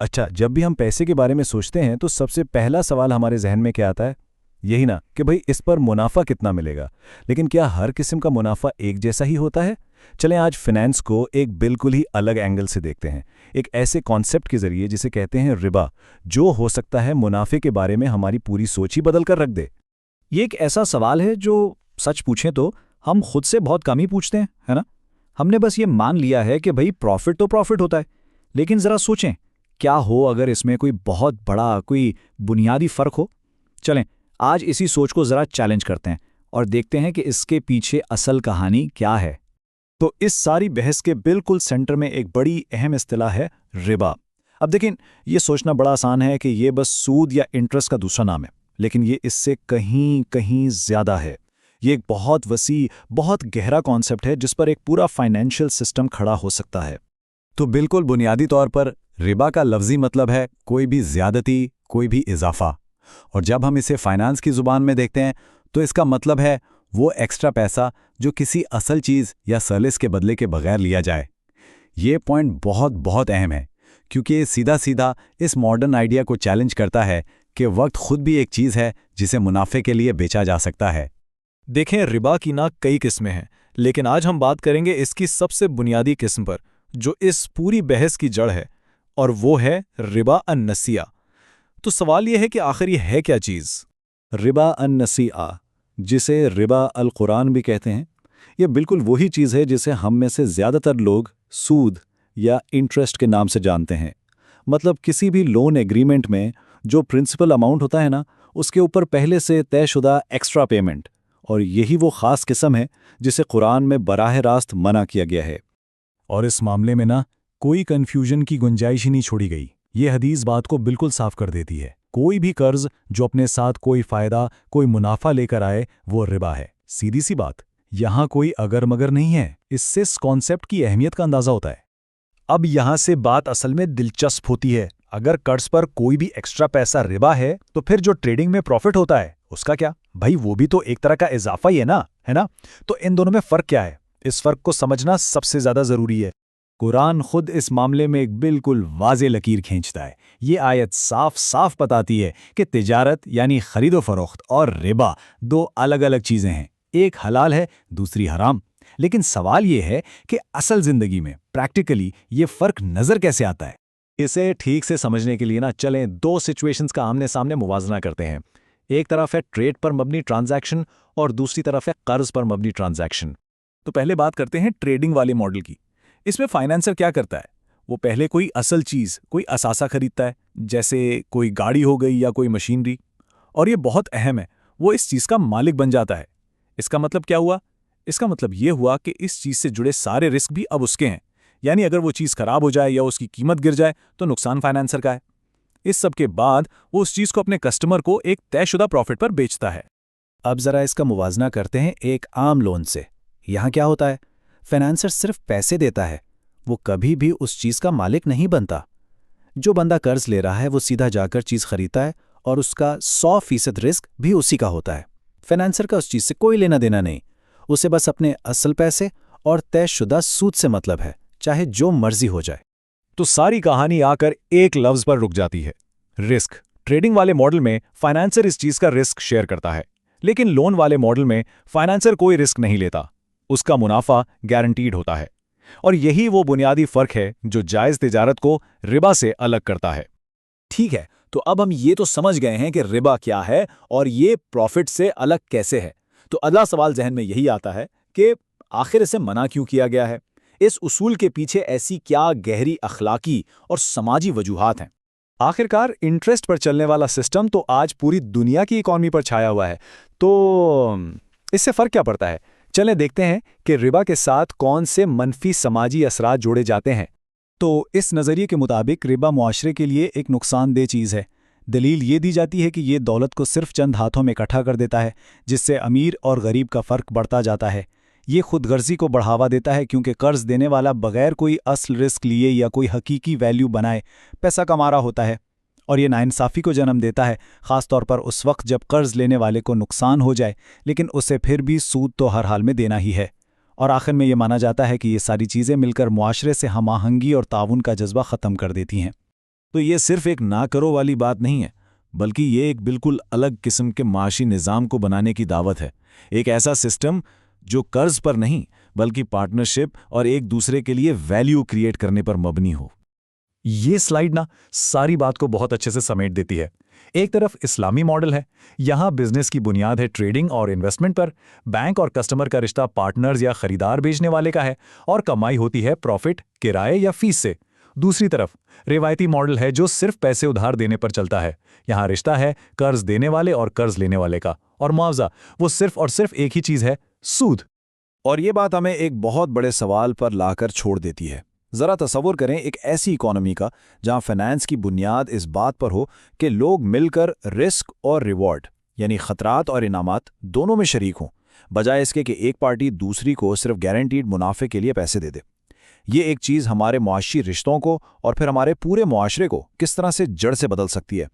अच्छा, जब भी हम पैसे के बारे में सोचते हैं तो सबसे पहला सवाल हमारे जहन में क्या आता है? यही ना कि भाई इस पर मुनाफा कितना मिलेगा। लेकिन क्या हर किस्म का मुनाफा एक जैसा ही होता है? चलें आज फिनेंस को एक बिल्कुल ही अलग एंगल से देखते हैं, एक ऐसे कॉन्सेप्ट के जरिए जिसे कहते हैं रिबा, जो हो सकता है मुनाफे के बारे में हमारी पूरी सोच ही बदल कर रख दे। ये एक ऐसा सवाल है जो सच पूछें तो हम खुद से बहुत कम ही पूछते हैं, है ना? हमने बस ये मान लिया है कि भाई प्रॉफिट तो प्रॉफिट होता है। लेकिन ज़रा सोचें, क्या हो अगर इसमें कोई बहुत बड़ा कोई बुनियादी फ़र्क हो? चलें आज इसी सोच को ज़रा चैलेंज करते हैं और देखते हैं कि इसके पीछे असल कहानी क्या है। तो इस सारी बहस के बिल्कुल सेंटर में एक बड़ी अहम इस्तिलाह है रिबा। अब देखें, ये सोचना बड़ा आसान है कि ये बस सूद या इंटरेस्ट का दूसरा नाम है, लेकिन ये इससे कहीं कहीं ज़्यादा है। ये एक बहुत वसी, बहुत गहरा कॉन्सेप्ट है जिस पर एक पूरा फाइनेंशियल सिस्टम खड़ा हो सकता है। तो बिल्कुल बुनियादी तौर पर रिबा का लफ्जी मतलब है कोई भी ज्यादती, कोई भी इजाफा। और जब हम इसे फाइनेंस की जुबान में देखते हैं तो इसका मतलब है वो एक्स्ट्रा पैसा जो किसी असल चीज़ या सर्विस के बदले के बगैर लिया जाए। ये पॉइंट बहुत बहुत अहम है क्योंकि ये सीधा सीधा इस मॉडर्न आइडिया को चैलेंज करता है कि वक्त खुद भी एक चीज़ है जिसे मुनाफे के लिए बेचा जा सकता है। देखें, रिबा की ना कई किस्में हैं, लेकिन आज हम बात करेंगे इसकी सबसे बुनियादी किस्म पर जो इस पूरी बहस की जड़ है, और वो है रिबा अन-नसीआ। तो सवाल यह है कि आखिर ये है क्या चीज़? रिबा अन-नसीआ, जिसे रिबा अल-कुरान भी कहते हैं, ये बिल्कुल वही चीज़ है जिसे हम में से ज़्यादातर लोग सूद या इंटरेस्ट के नाम से जानते हैं। मतलब किसी भी लोन एग्रीमेंट में जो प्रिंसिपल अमाउंट होता है ना, उसके ऊपर पहले से तयशुदा एक्स्ट्रा पेमेंट। और यही वो ख़ास किस्म है जिसे कुरान में बराह रास्त मना किया गया है। और इस मामले में ना कोई कन्फ्यूजन की गुंजाइश ही नहीं छोड़ी गई। ये हदीस बात को बिल्कुल साफ कर देती है। कोई भी कर्ज जो अपने साथ कोई फ़ायदा, कोई मुनाफा लेकर आए, वो रिबा है। सीधी सी बात, यहाँ कोई अगर मगर नहीं है। इससे इस कॉन्सेप्ट की अहमियत का अंदाज़ा होता है। अब यहाँ से बात असल में दिलचस्प होती है। अगर कर्ज पर कोई भी एक्स्ट्रा पैसा रिबा है, तो फिर जो ट्रेडिंग में प्रॉफिट होता है उसका क्या? भाई वो भी तो एक तरह का इजाफा ही है ना, है ना? तो इन दोनों में फ़र्क क्या है? इस फ़र्क को समझना सबसे ज़्यादा ज़रूरी है। कुरान खुद इस मामले में एक बिल्कुल वाज़े लकीर खींचता है। ये आयत साफ साफ बताती है कि तिजारत यानी खरीदो फरोख्त और रिबा दो अलग अलग चीज़ें हैं। एक हलाल है, दूसरी हराम। लेकिन सवाल ये है कि असल ज़िंदगी में प्रैक्टिकली ये फ़र्क नज़र कैसे आता है? इसे ठीक से समझने के लिए ना चलें दो सिचुएशंस का आमने सामने मुवाजना करते हैं। एक तरफ है ट्रेड पर मबनी ट्रांजैक्शन और दूसरी तरफ है कर्ज पर मबनी ट्रांजैक्शन। तो पहले बात करते हैं ट्रेडिंग वाले मॉडल की। इसमें फाइनेंसर क्या करता है? वो पहले कोई असल चीज़, कोई असासा खरीदता है, जैसे कोई गाड़ी हो गई या कोई मशीनरी। और ये बहुत अहम है, वो इस चीज़ का मालिक बन जाता है। इसका मतलब क्या हुआ? इसका मतलब ये हुआ कि इस चीज़ से जुड़े सारे रिस्क भी अब उसके हैं। यानी अगर वो चीज़ खराब हो जाए या उसकी कीमत गिर जाए तो नुकसान फाइनेंसर का है। इस सब के बाद वो उस चीज़ को अपने कस्टमर को एक तयशुदा प्रॉफिट पर बेचता है। अब ज़रा इसका मुवाजना करते हैं एक आम लोन से। यहाँ क्या होता है? फाइनेंसर सिर्फ पैसे देता है, वो कभी भी उस चीज़ का मालिक नहीं बनता। जो बंदा कर्ज ले रहा है वो सीधा जाकर चीज़ खरीदता है और उसका 100% रिस्क भी उसी का होता है। फाइनेंसर का उस चीज़ से कोई लेना देना नहीं। उसे बस अपने असल पैसे और तयशुदा सूद से मतलब है, चाहे जो मर्जी हो जाए। तो सारी कहानी आकर एक लफ्ज़ पर रुक जाती है, रिस्क। ट्रेडिंग वाले मॉडल में फाइनेंसर इस चीज़ का रिस्क शेयर करता है, लेकिन लोन वाले मॉडल में फाइनेंसर कोई रिस्क नहीं लेता, उसका मुनाफा गारंटीड होता है। और यही वो बुनियादी फ़र्क है जो जायज़ तिजारत को रिबा से अलग करता है। ठीक है, तो अब हम ये तो समझ गए हैं कि रिबा क्या है और ये प्रॉफिट से अलग कैसे है। तो अगला सवाल जहन में यही आता है कि आखिर इसे मना क्यों किया गया है? इस उसूल के पीछे ऐसी क्या गहरी अखलाकी और समाजी वजूहात हैं? आखिरकार इंटरेस्ट पर चलने वाला सिस्टम तो आज पूरी दुनिया की इकॉनमी पर छाया हुआ है, तो इससे फ़र्क क्या पड़ता है? चलें देखते हैं कि रिबा के साथ कौन से मनफी समाजी असरात जोड़े जाते हैं। तो इस नज़रिए के मुताबिक रिबा मुआशरे के लिए एक नुकसानदेह चीज़ है। दलील ये दी जाती है कि ये दौलत को सिर्फ चंद हाथों में इकट्ठा कर देता है, जिससे अमीर और गरीब का फ़र्क बढ़ता जाता है। ये खुदगर्जी को बढ़ावा देता है क्योंकि कर्ज देने वाला बगैर कोई असल रिस्क लिए या कोई हकीकी वैल्यू बनाए पैसा कमा रहा होता है। और ये नाइंसाफ़ी को जन्म देता है, ख़ास तौर पर उस वक्त जब कर्ज लेने वाले को नुकसान हो जाए, लेकिन उसे फिर भी सूद तो हर हाल में देना ही है। और आखिर में ये माना जाता है कि ये सारी चीज़ें मिलकर मुआशरे से हम आहंगी और ताउन का जज्बा ख़त्म कर देती हैं। तो ये सिर्फ एक ना करो वाली बात नहीं है, बल्कि ये एक बिल्कुल अलग किस्म के माशी निज़ाम को बनाने की दावत है। एक ऐसा सिस्टम जो कर्ज पर नहीं, बल्कि पार्टनरशिप और एक दूसरे के लिए वैल्यू क्रिएट करने पर मबनी हो। ये स्लाइड ना सारी बात को बहुत अच्छे से समेट देती है। एक तरफ इस्लामी मॉडल है, यहाँ बिजनेस की बुनियाद है ट्रेडिंग और इन्वेस्टमेंट पर, बैंक और कस्टमर का रिश्ता पार्टनर्स या खरीदार बेचने वाले का है, और कमाई होती है प्रॉफिट, किराए या फीस से। दूसरी तरफ रिवायती मॉडल है जो सिर्फ पैसे उधार देने पर चलता है। यहाँ रिश्ता है कर्ज देने वाले और कर्ज लेने वाले का, और मुआवजा वो सिर्फ और सिर्फ एक ही चीज है, सूद। और ये बात हमें एक बहुत बड़े सवाल पर लाकर छोड़ देती है। ज़रा तसव्वुर करें एक ऐसी इकोनॉमी का जहां फाइनेंस की बुनियाद इस बात पर हो कि लोग मिलकर रिस्क और रिवॉर्ड यानी खतरात और इनामात दोनों में शरीक हों, बजाय इसके कि एक पार्टी दूसरी को सिर्फ गारंटीड मुनाफे के लिए पैसे दे दे। ये एक चीज़ हमारे मुआशी रिश्तों को और फिर हमारे पूरे मुआशरे को किस तरह से जड़ से बदल सकती है।